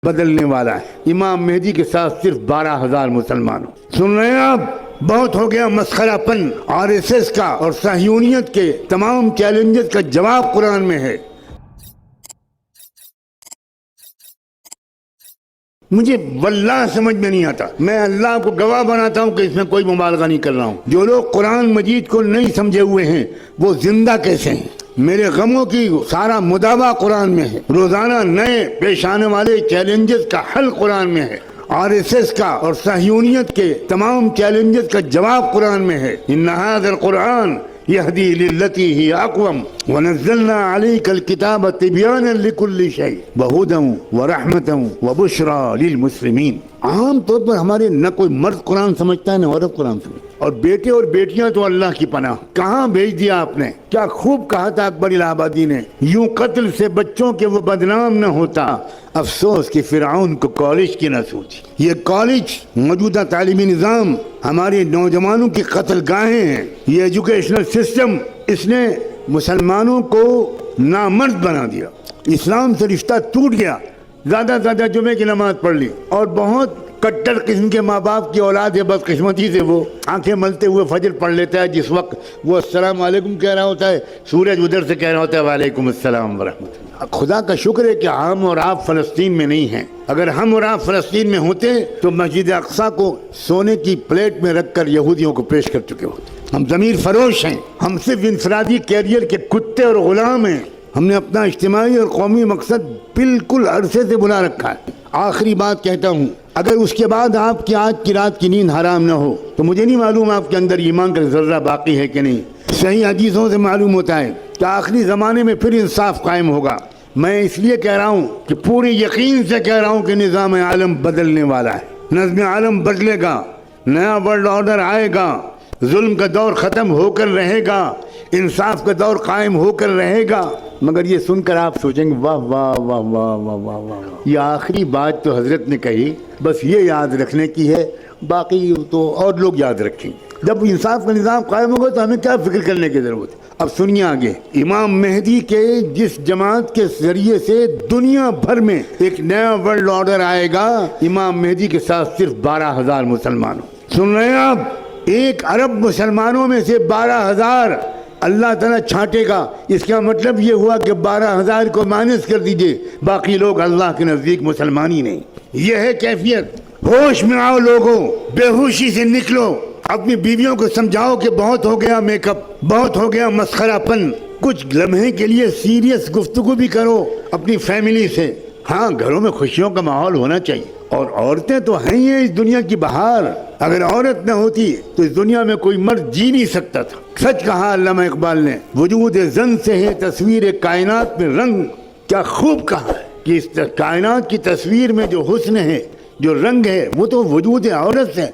بدلنے والا ہے۔ امام مہدی کے ساتھ صرف 12,000 مسلمانوں۔ سن رہے ہیں آپ؟ بہت ہو گیا مسخرہ پن RSS کا اور صہیونیت کے تمام چیلنجز کا جواب قرآن میں ہے۔ مجھے واللہ سمجھ میں نہیں آتا، میں اللہ کو گواہ بناتا ہوں کہ اس میں کوئی مبالغہ نہیں کر رہا ہوں، جو لوگ قرآن مجید کو نہیں سمجھے ہوئے ہیں وہ زندہ کیسے ہیں؟ میرے غموں کی سارا مداوع قرآن میں ہے، روزانہ نئے پیش آنے والے چیلنجز کا حل قرآن میں ہے، RSS کا اور صہیونیت کے تمام چیلنجز کا جواب قرآن میں ہے۔ ان ھذا القرآن یہدی للتی ہی اقوم ونزلنا علیک الکتاب تبیانا لکل شیء وہدی ورحمۃ وبشری للمسلمین۔ عام طور پر ہمارے نہ کوئی مرد قرآن سمجھتا ہے نہ عورت قرآن سمجھتا ہے، اور بیٹے اور بیٹیاں تو اللہ کی پناہ۔ کہاں بھیج دیا آپ نے؟ کیا خوب کہا تھا اکبر الہ آبادی نے، یوں قتل سے بچوں کے وہ بدنام نہ ہوتا، افسوس کہ فرعون کو کالج کی نہ سوچی۔ یہ کالج موجودہ تعلیمی نظام ہمارے نوجوانوں کی قتل گاہیں ہیں۔ یہ ایجوکیشنل سسٹم اس نے مسلمانوں کو نامرد بنا دیا، اسلام سے رشتہ ٹوٹ گیا۔ زیادہ سے زیادہ جمعے کی نماز پڑھ لی، اور بہت کٹر قسم کے ماں باپ کی اولاد ہے، بدقسمتی سے وہ آنکھیں ملتے ہوئے فجر پڑھ لیتا ہے، جس وقت وہ السلام علیکم کہہ رہا ہوتا ہے سورج ادھر سے کہہ رہا ہوتا ہے وعلیکم السلام ورحمۃ اللہ۔ خدا کا شکر ہے کہ ہم اور آپ فلسطین میں نہیں ہیں۔ اگر ہم اور آپ فلسطین میں ہوتے تو مسجد اقصیٰ کو سونے کی پلیٹ میں رکھ کر یہودیوں کو پیش کر چکے ہوتے۔ ہم ضمیر فروش ہیں، ہم صرف انفرادی کیریئر کے کتے اور غلام ہیں۔ ہم نے اپنا اجتماعی اور قومی مقصد بالکل عرصے سے بلا رکھا ہے۔ آخری بات کہتا ہوں، اگر اس کے بعد آپ کی آج کی رات کی نیند حرام نہ ہو تو مجھے نہیں معلوم آپ کے اندر ایمان کا ذرہ باقی ہے کہ نہیں۔ صحیح حدیثوں سے معلوم ہوتا ہے کہ آخری زمانے میں پھر انصاف قائم ہوگا۔ میں اس لیے کہہ رہا ہوں کہ پوری یقین سے کہہ رہا ہوں کہ نظام عالم بدلنے والا ہے، نظم عالم بدلے گا، نیا ورلڈ آرڈر آئے گا، ظلم کا دور ختم ہو کر رہے گا، انصاف کا دور قائم ہو کر رہے گا۔ مگر یہ سن کر آپ سوچیں گے واہ واہ واہ واہ واہ واہ واہ، یہ آخری بات تو حضرت نے کہی، بس یہ یاد رکھنے کی ہے، باقی تو اور لوگ یاد رکھیں گے۔ جب انصاف کا نظام قائم ہوگا تو ہمیں کیا فکر کرنے کی ضرورت ہے؟ اب سنیے آگے، امام مہدی کے جس جماعت کے ذریعے سے دنیا بھر میں ایک نیا ورلڈ آرڈر آئے گا، امام مہدی کے ساتھ صرف 12,000 مسلمانوں۔ سن رہے ہیں آپ؟ 1 ارب مسلمانوں میں سے 12,000 اللہ تعالیٰ چھانٹے گا۔ اس کا مطلب یہ ہوا کہ 12,000 کو مائنس کر دیجئے، باقی لوگ اللہ کے نزدیک مسلمان ہی نہیں۔ یہ ہے کیفیت۔ ہوش میں آؤ لوگوں، بے ہوشی سے نکلو۔ اپنی بیویوں کو سمجھاؤ کہ بہت ہو گیا میک اپ، بہت ہو گیا مسخرہ پن، کچھ لمحے کے لیے سیریس گفتگو بھی کرو اپنی فیملی سے۔ ہاں، گھروں میں خوشیوں کا ماحول ہونا چاہیے، اور عورتیں تو ہیں ہی اس دنیا کی بہار۔ اگر عورت نہ ہوتی تو اس دنیا میں کوئی مرد جی نہیں سکتا تھا۔ سچ کہا علامہ اقبال نے، وجود زن سے ہے تصویر کائنات میں رنگ۔ کیا خوب کہا ہے کہ اس کائنات کی تصویر میں جو حسن ہے، جو رنگ ہے، وہ تو وجود عورت سے